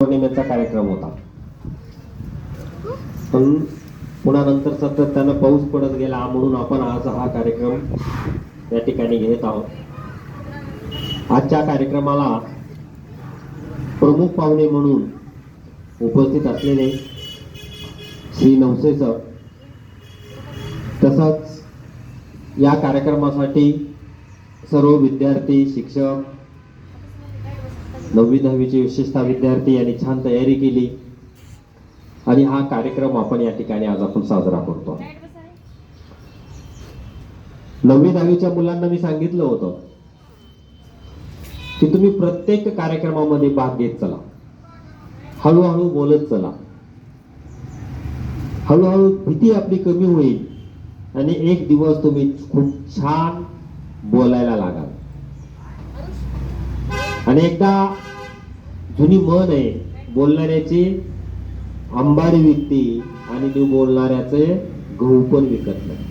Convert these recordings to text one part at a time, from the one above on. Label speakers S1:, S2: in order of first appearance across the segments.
S1: पौर्णिमेचा कार्यक्रम होता, पण पुन्हा नंतर सातत्यानं पाऊस पडत गेला म्हणून आपण आज हा कार्यक्रम या ठिकाणी घेत आहोत। आजच्या कार्यक्रमाला प्रमुख पाहुणे म्हणून उपस्थित असलेले श्री नवसे सर, तसंच या कार्यक्रमासाठी सर्व विद्यार्थी, शिक्षक, 9वी 10वीचे विशेषतः विद्यार्थी यांनी छान तयारी केली आणि हा कार्यक्रम आपण या ठिकाणी आज आपण साजरा करतो। 9वी 10वीच्या मुलांना मी सांगितलं होतं की तुम्ही प्रत्येक कार्यक्रमामध्ये भाग घेत चला, हळूहळू बोलत चला, हळूहळू भीती आपली कमी होईल आणि एक दिवस तुम्ही खूप छान बोलायला लागाल। आणि एकदा जुनी म्हण आहे, बोलणाऱ्याची आंबाडी विकती आणि तू बोलणाऱ्याचे गहू पण विकत नाही,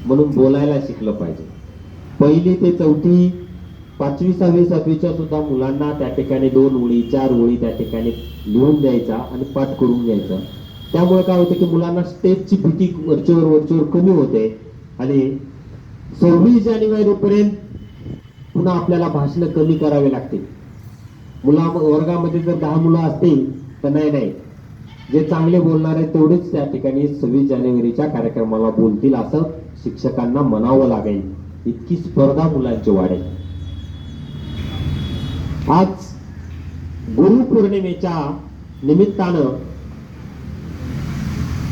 S1: म्हणून बोलायला शिकलं पाहिजे। 1ली ते 4थी, 5वी 6वी 7वीच्या सुद्धा मुलांना त्या ठिकाणी 2 ओळी 4 ओळी त्या ठिकाणी लिहून द्यायचा आणि पाठ करून घ्यायचा। त्यामुळे काय होतं की मुलांना स्टेजची भीती वरचेवर कमी होते आणि 26 जानेवारी पर्यंत पुन्हा आपल्याला भाषण कमी करावे लागतील। वर्गामध्ये जर 10 मुलं असतील तर नाही, जे चांगले बोलणार आहेत तेवढेच त्या ठिकाणी 26 जानेवारीच्या कार्यक्रमाला बोलतील असं शिक्षकांना म्हणावं लागेल, इतकी स्पर्धा मुलांची वाढेल। आज गुरुपौर्णिमेच्या निमित्तानं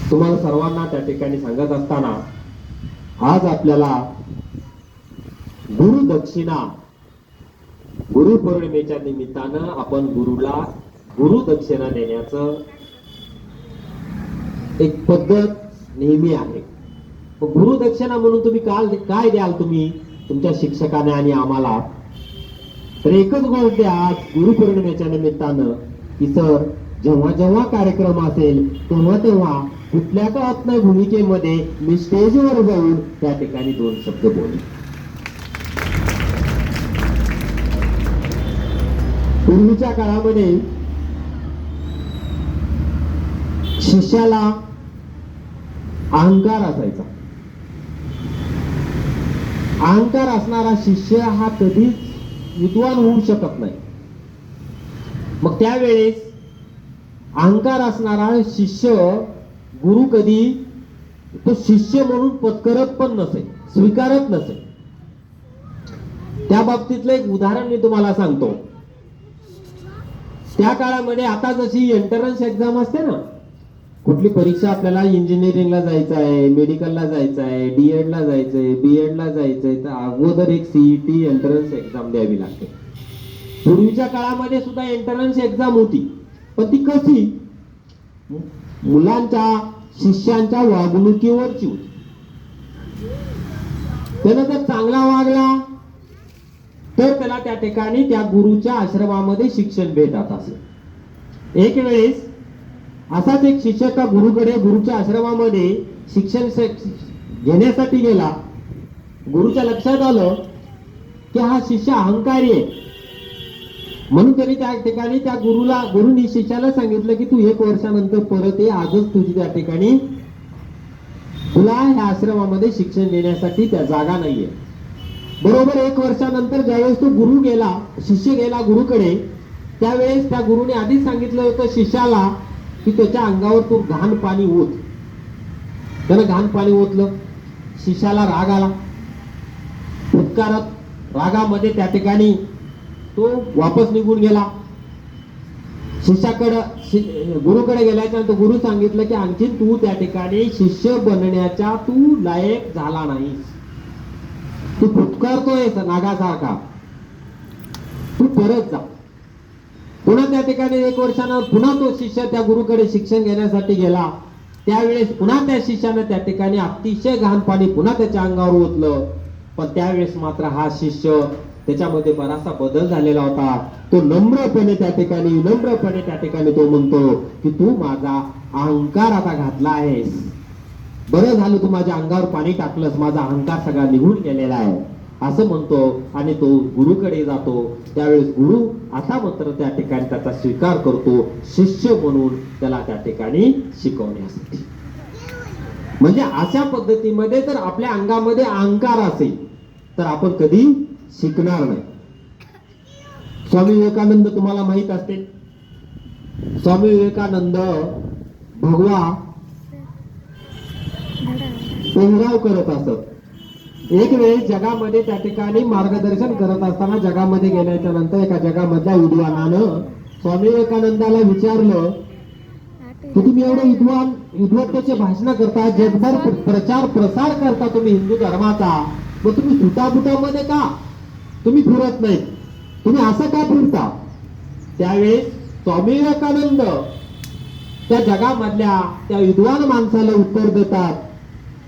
S1: तुम्हाला सर्वांना त्या ठिकाणी सांगत असताना आज आपल्याला गुरुदक्षिणा, गुरुपौर्णिमेच्या निमित्तानं आपण गुरुला गुरुदक्षिणा देण्याचं एक पद्धत नेहमी आहे। गुरुदक्षिणा म्हणून तुम्ही काय द्याल तुम्ही तुमच्या शिक्षकाने आणि आम्हाला? तर एकच गोष्ट द्या आज गुरुपौर्णिमेच्या निमित्तानं की सर, जेव्हा जेव्हा कार्यक्रम असेल तेव्हा कुठल्या का नाही भूमिकेमध्ये मी स्टेजवर जाऊन त्या ठिकाणी 2 शब्द बोलेन। पूर्वीच्या काळामध्ये शिष्याला अहंकार असायचा। अहंकार असणारा शिष्य हा कधीच विद्वान होऊ शकत नाही। मग त्यावेळेस अहंकार असणारा शिष्य गुरु कधी तो शिष्य म्हणून पत्करत पण नसे, स्वीकारत नसे। त्या बाबतीतलं एक उदाहरण मी तुम्हाला सांगतो। त्या काळामध्ये आता जशी एंट्रन्स एक्झाम असते ना, कुठली परीक्षा आपल्याला इंजिनिअरिंगला जायचं आहे, मेडिकलला जायचं आहे, डीएड ला जायचंय, बीएड ला जायचंय, तर अगोदर एक सीईटी एंट्रन्स एक्झाम द्यावी लागते। पूर्वीच्या काळामध्ये सुद्धा एंट्रन्स एक्झाम होती, पण ती कशी? मुलांच्या, शिष्यांच्या वागणुकीवरची होती। त्यानं जर चांगला वागला तर त्याला त्या ठिकाणी त्या गुरुच्या आश्रमामध्ये शिक्षण भेटत असे। एक वेळेस असाच एक शिष्य त्या गुरुच्या आश्रमामध्ये शिक्षण घेण्यासाठी गेला। गुरुच्या लक्षात आलं की हा शिष्य अहंकारी आहे, म्हणून त्यांनी त्या ठिकाणी त्या गुरुनी शिष्याला सांगितलं की तू 1 वर्षानंतर परत ये, आजच तुझी त्या ठिकाणी तुला ह्या आश्रमामध्ये शिक्षण देण्यासाठी त्या जागा नाहीये। बरोबर 1 वर्षानंतर ज्यावेळेस तो शिष्य गेला गुरुकडे, त्यावेळेस त्या गुरुने आधीच सांगितलं होतं शिष्याला की त्याच्या अंगावर तू घाण पाणी ओत। त्यानं घाण पाणी ओतलं, शिष्याला राग आला, फुटकारत रागामध्ये त्या ठिकाणी तो वापस निघून गेला। गुरुकडे गेल्याच्या नंतर गुरु सांगितलं की आणखी तू त्या ठिकाणी शिष्य बनण्याच्या तू लायक झाला नाहीस, तू फुटकारतोय नागासारखा, तू परत जा। पुन्हा त्या ठिकाणी 1 वर्षानं पुन्हा तो शिष्य त्या गुरुकडे शिक्षण घेण्यासाठी गेला। त्यावेळेस पुन्हा त्या शिष्यानं त्या ठिकाणी अतिशय घाण पाणी पुन्हा त्याच्या अंगावर ओतलं, पण त्यावेळेस मात्र हा शिष्य त्याच्यामध्ये बराचसा बदल झालेला होता। तो विनम्रपणे त्या ठिकाणी तो म्हणतो की तू माझा अहंकार आता घातला आहेस, बरं झालं तू माझ्या अंगावर पाणी टाकलंस, माझा अहंकार सगळा निघून गेलेला आहे। असं म्हणतो आणि तो गुरुकडे जातो. त्यावेळेस गुरु आता मात्र त्या ठिकाणी त्याचा स्वीकार करतो शिष्य म्हणून, त्याला त्या ठिकाणी शिकवण्यासाठी. म्हणजे अशा पद्धतीमध्ये जर आपल्या अंगामध्ये अहंकार असेल तर आपण कधी शिकणार नाही. स्वामी विवेकानंद तुम्हाला माहित असते. स्वामी विवेकानंद भगवा पेहराव करत असत. एक वेळेस जगामध्ये त्या ठिकाणी मार्गदर्शन करत असताना जगामध्ये गेल्याच्या नंतर एका जगामधल्या विद्वानानं स्वामी विवेकानंदाला विचारलं की तुम्ही एवढे विद्वत्तेचे भाषण करता, जगभर प्रचार प्रसार करता तुम्ही हिंदू धर्माचा, मग तुम्ही सुटाबुटामध्ये का तुम्ही फिरत नाही, तुम्ही असं का फिरता? त्यावेळेस स्वामी विवेकानंद त्या जगामधल्या त्या विद्वान माणसाला उत्तर देतात,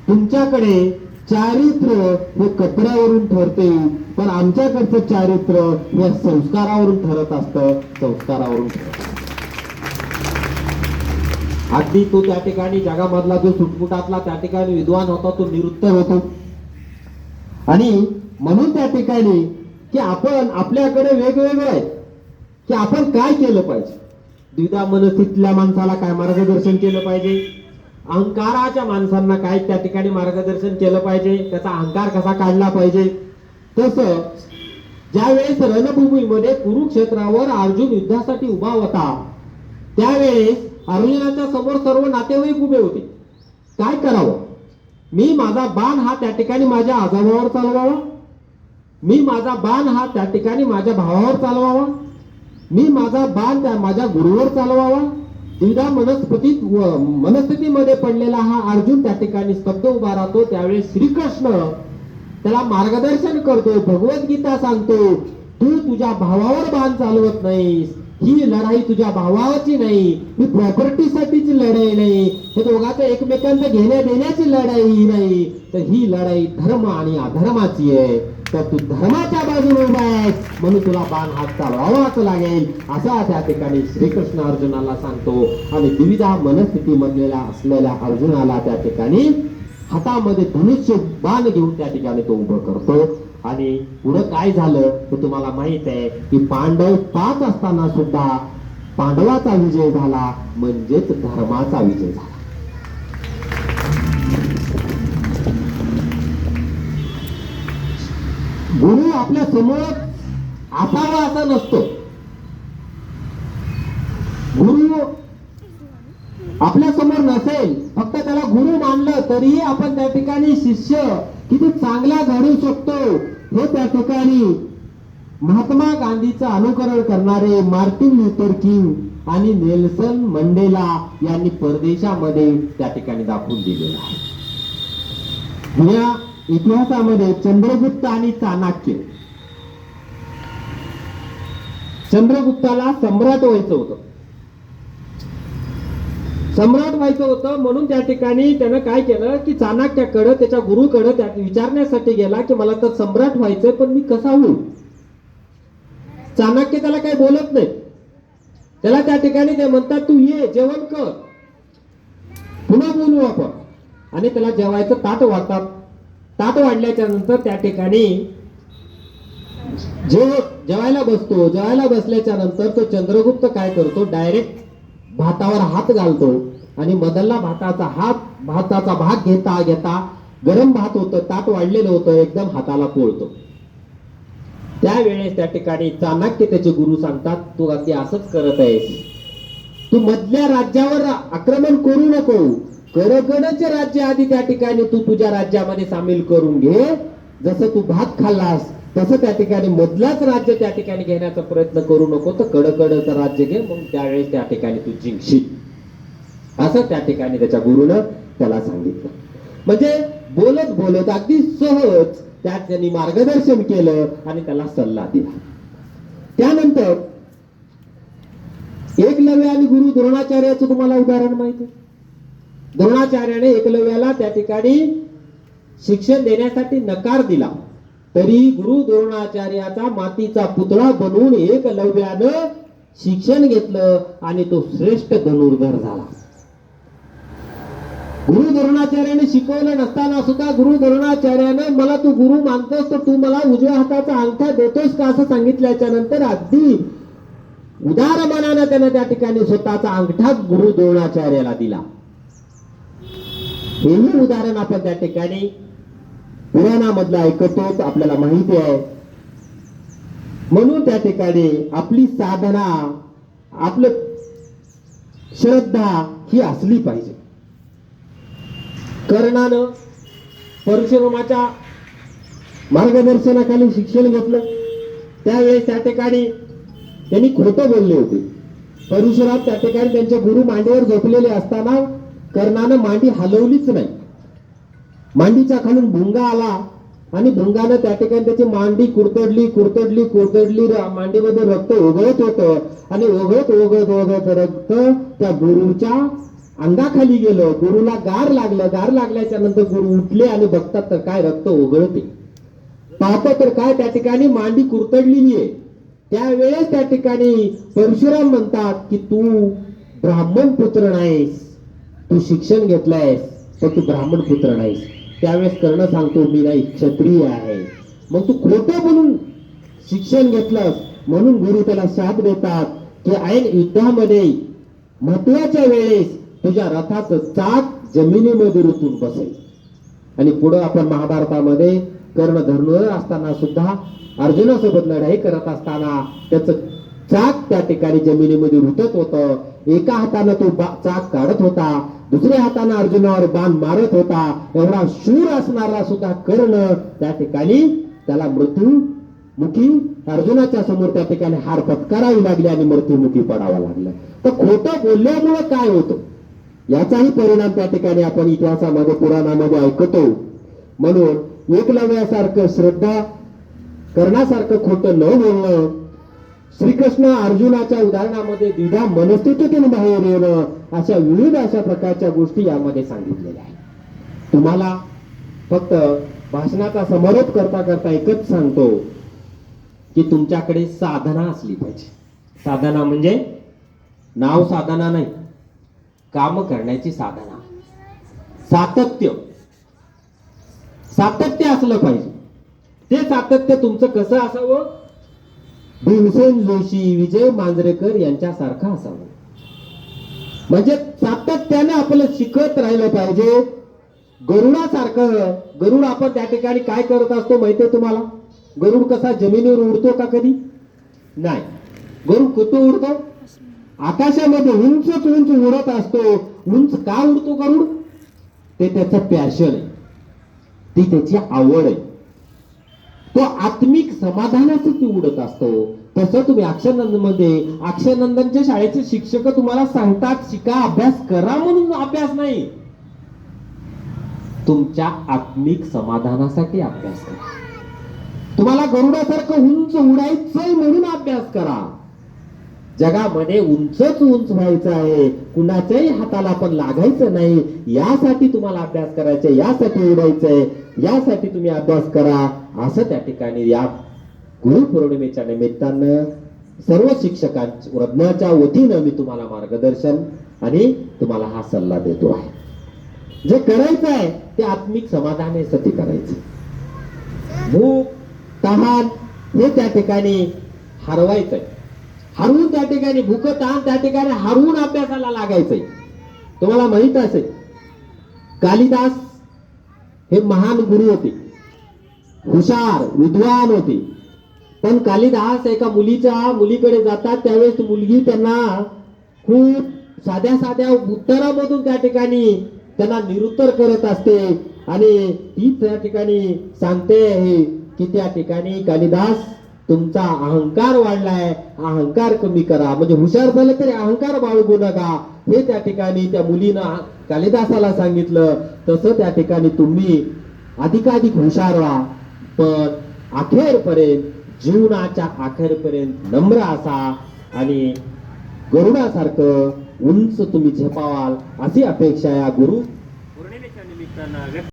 S1: तुमच्याकडे चारित्र्य हे कपड्यावरून ठरते, पण आमच्याकडचं चारित्र्य हे संस्कारावरून ठरत असतं, संस्कारावरून ठरत. अगदी तो त्या ठिकाणी जगामधला जो सुटपुटातला त्या ठिकाणी विद्वान होता तो निरुत्तर होतो. आणि म्हणून त्या ठिकाणी की आपण आपल्याकडे वेगवेगळं आहे की आपण काय केलं पाहिजे. द्विधा मनस्थितीतल्या माणसाला काय मार्गदर्शन केलं पाहिजे, अहंकाराच्या माणसांना काय त्या ठिकाणी मार्गदर्शन केलं पाहिजे, त्याचा अहंकार कसा काढला पाहिजे. तसं ज्यावेळेस रणभूमीमध्ये कुरुक्षेत्रावर अर्जुन युद्धासाठी उभा होता त्यावेळेस अर्जुनाच्या समोर सर्व नातेवाईक उभे होते. काय करावं, मी माझा बाण हा त्या ठिकाणी माझ्या आजोबावर चालवावा, मी माझा बाण हा त्या ठिकाणी माझ्या भावावर चालवावा, मी माझा बाण त्या माझ्या गुरुवर चालवावा. द्विधा मनस्थितीमध्ये पडलेला हा अर्जुन त्या ठिकाणी स्तब्ध उभा राहतो. त्यावेळेस श्रीकृष्ण त्याला मार्गदर्शन करतो, भगवद्गीता सांगतो, तू तुझ्या भावावर बाण चालवत नाहीस, ही लढाई तुझ्या भावाची नाही, ही प्रॉपर्टीसाठीची लढाई नाही, हे दोघांचं एकमेकांचं घेण्या देण्याची लढाई नाही, तर ही लढाई धर्म आणि अधर्माची आहे. तर तू धर्माच्या बाजूने उभा आहेस म्हणून तुला बाण हात चालवावाच लागेल, असा त्या ठिकाणी श्रीकृष्ण अर्जुनाला सांगतो. आणि द्विधा मनस्थितीमधलेला असलेल्या अर्जुनाला त्या ठिकाणी हातामध्ये धनुष्य बाण घेऊन त्या ठिकाणी तो उभं करतो. आणि पुढं काय झालं तर तुम्हाला माहित आहे की पांडव 5 असताना सुद्धा पांडवाचा विजय झाला, म्हणजेच धर्माचा विजय झाला. गुरु आपल्या समोर असावा असं नसतो. गुरु आपल्या समोर नसेल, फक्त त्याला गुरु मानलं तरीही आपण त्या ठिकाणी शिष्य किती चांगला घडू शकतो हे त्या ठिकाणी महात्मा गांधीचं अनुकरण करणारे मार्टिन लुथर किंग आणि नेल्सन मंडेला यांनी परदेशामध्ये त्या ठिकाणी दाखवून दिलेलं आहे. या इतिहासामध्ये चंद्रगुप्त आणि चाणक्य, चंद्रगुप्ताला सम्राट व्हायचं होतं, सम्राट व्हायचं होतं म्हणून त्या ठिकाणी त्यानं काय केलं की चाणक्याकडे त्याच्या गुरुकडे त्या विचारण्यासाठी गेला की मला तर सम्राट व्हायचंय पण मी कसा होऊ. चाणक्य त्याला काही बोलत नाही, त्याला त्या ठिकाणी ते म्हणतात तू ये जेवण कर, पुन्हा बोलू आपण. आणि त्याला जेवायचं ताट वाढतात. ताट वाढल्याच्या नंतर त्या ठिकाणी जेवायला बसतो. जेवायला बसल्याच्या नंतर तो चंद्रगुप्त काय करतो, डायरेक्ट भातावर हात घालतो आणि मधला भाताचा भाग घेता घेता गरम भात होतं, ताट वाढलेलं होतं, एकदम हाताला पोळतो. त्यावेळेस त्या ठिकाणी चाणक्य त्याचे गुरु सांगतात तू अगदी असंच करत आहेस, तू मधल्या राज्यावर आक्रमण करू नको, करगणचे राज्य आधी त्या ठिकाणी तू तुझ्या राज्यामध्ये सामील करून घे. जसं तू भात खाल्लास तसं त्या ठिकाणी मधलाच राज्य त्या ठिकाणी घेण्याचा प्रयत्न करू नको, तर कडकडचं राज्य घे, मग त्यावेळेस त्या ठिकाणी तू जिंकशील, असं त्या ठिकाणी त्याच्या गुरुनं त्याला सांगितलं. म्हणजे बोलत बोलत अगदी सहज त्यात त्यांनी मार्गदर्शन केलं आणि त्याला सल्ला दिला. त्यानंतर एकलव्य आणि गुरु द्रोणाचार्याचं तुम्हाला उदाहरण माहिती आहे. द्रोणाचार्याने एकलव्याला त्या ठिकाणी शिक्षण देण्यासाठी नकार दिला, तरी गुरु द्रोणाचार्याचा मातीचा पुतळा बनवून एकलव्यानं शिक्षण घेतलं आणि तो श्रेष्ठ धनुर्धर झाला. गुरु द्रोणाचार्याने शिकवलं नसताना सुद्धा गुरु द्रोणाचार्याने मला तू गुरु मानतोस तर तू मला उजव्या हाताचा अंगठा देतोस का असं सांगितल्याच्या नंतर अगदी उदार मनानं त्यानं त्या ठिकाणी स्वतःचा अंगठा गुरु द्रोणाचार्याला दिला. हेही उदाहरण आपण त्या ठिकाणी पुराणामधलं ऐकतो, आपल्याला माहिती आहे. म्हणून त्या ठिकाणी आपली साधना, आपलं श्रद्धा ही असली पाहिजे. कर्णानं परशुरामाच्या मार्गदर्शनाखाली शिक्षण घेतलं. त्यावेळेस त्या ठिकाणी त्यांनी खोटं बोलले होते. परशुराम त्या ठिकाणी त्यांचे गुरु मांडीवर झोपलेले असताना कर्णानं मांडी हलवलीच नाही. मांडीच्या खालून भुंगा आला आणि भुंगानं त्या ठिकाणी त्याची मांडी कुरतडली मांडीमध्ये रक्त ओघळत होतं आणि ओघळत रक्त त्या गुरुच्या अंगाखाली गेलं. गुरुला गार लागल्याच्या नंतर गुरु उठले आणि बघतात तर काय रक्त ओघळते. पाहतो तर काय त्या ठिकाणी मांडी कुरतडलेली आहे. त्यावेळेस त्या ठिकाणी परशुराम म्हणतात की तू ब्राह्मण पुत्र नाहीस, तू शिक्षण घेतलंयस तर तू ब्राह्मण पुत्र नाहीस. त्यावेळेस कर्ण सांगतो मी नाही, क्षत्रिय आहे. मग तू खोटं बोलून शिक्षण घेतलंस म्हणून गुरु त्याला शाप देतात की ऐन युद्धामध्ये महत्वाच्या वेळेस तुझ्या रथाचं चाक जमिनीमध्ये रुतून बसेल. आणि पुढे आपण महाभारतामध्ये कर्ण धनुर्धर असताना सुद्धा अर्जुनासोबत लढाई करत असताना त्याचं चाक त्या ठिकाणी जमिनीमध्ये रुतत होतं. एका हातानं तो चाक काढत होता, दुसऱ्या हातानं अर्जुनावर बाण मारत होता. एवढा शूर असणारा सुद्धा कर्ण त्या ठिकाणी त्याला मृत्यूमुखी अर्जुनाच्या समोर त्या ठिकाणी हार पत्करावी लागली आणि मृत्यूमुखी पडावं लागलं. तर खोटं बोलल्यामुळे काय होतं याचाही परिणाम त्या ठिकाणी आपण इतिहासामध्ये पुराणामध्ये ऐकतो. म्हणून एकलव्यासारखं श्रद्धा, कर्णासारखं खोटं न बोलणं, श्रीकृष्ण अर्जुनाच्या उदाहरणामध्ये द्विधा मनस्थितीतून बाहेर येणं, अशा विविध अशा प्रकारच्या गोष्टी यामध्ये सांगितलेल्या आहेत. तुम्हाला फक्त भाषणाचा समारोप करता करता एकच सांगतो की तुमच्याकडे साधना असली पाहिजे. साधना म्हणजे नाव साधना नाही, काम करण्याची साधना. सातत्य असलं पाहिजे. ते सातत्य तुमचं कसं असावं? भीमसेन जोशी, विजय मांजरेकर यांच्यासारखं असावं. म्हणजे सातत्याने आपलं शिकत राहिलं पाहिजे. गरुडासारखं, गरुड आपण त्या ठिकाणी काय करत असतो माहितीये तुम्हाला? गरुड कसा जमिनीवर उडतो का? कधी नाही. गरुड कुठं उडतो? आकाशामध्ये उंच उडत असतो. उंच का उडतो गरुड? ते त्याचं पॅशन आहे, ती त्याची आवड आहे. तो आत्मिक समाधानासाठी उडत असतो. तसं तुम्ही अक्षरनंदनच्या शाळेचे शिक्षक तुम्हाला सांगतात शिका, अभ्यास करा म्हणून अभ्यास नाही, तुमच्या आत्मिक समाधानासाठी अभ्यास करा. तुम्हाला गरुडासारखं उंच उडायचंय म्हणून अभ्यास करा. जगामध्ये उंच व्हायचं आहे, कुणाच्याही हाताला पण लागायचं नाही, यासाठी तुम्हाला अभ्यास करायचा, यासाठी उडायचंय, यासाठी तुम्ही अभ्यास करा. असं त्या ठिकाणी या गुरुपौर्णिमेच्या निमित्तानं सर्व शिक्षकांच्या वतीनं मी तुम्हाला मार्गदर्शन आणि तुम्हाला हा सल्ला देतो आहे. जे करायचं आहे ते आत्मिक समाधानासाठी करायचं. भूक तहान हे त्या ठिकाणी हरवायचंय. हरवून त्या ठिकाणी भूक तहान त्या ठिकाणी हरवून अभ्यासाला लागायचंय. तुम्हाला माहित असेल कालिदास हे महान गुरु होते, हुशार विद्वान होते. पण कालिदास एका मुलीकडे जातात. त्यावेळेस मुलगी त्यांना खूप साध्या उत्तरामधून त्या ठिकाणी त्यांना निरुत्तर करत असते आणि ती त्या ठिकाणी सांगते की त्या ठिकाणी कालिदास तुमचा अहंकार वाढलाय, अहंकार कमी करा. म्हणजे हुशार झालं तरी अहंकार बाळगू नका, हे त्या ठिकाणी त्या मुलीनं कालिदासाला सांगितलं. तसं त्या ठिकाणी तुम्ही अधिकाधिक हुशार व्हा, पण जीवनाच्या अखेरपर्यंत नम्र असा आणि गरुडासारखं उंच तुम्ही झेपावाल अशी अपेक्षा या गुरु पौर्णिमेच्या निमित्तानं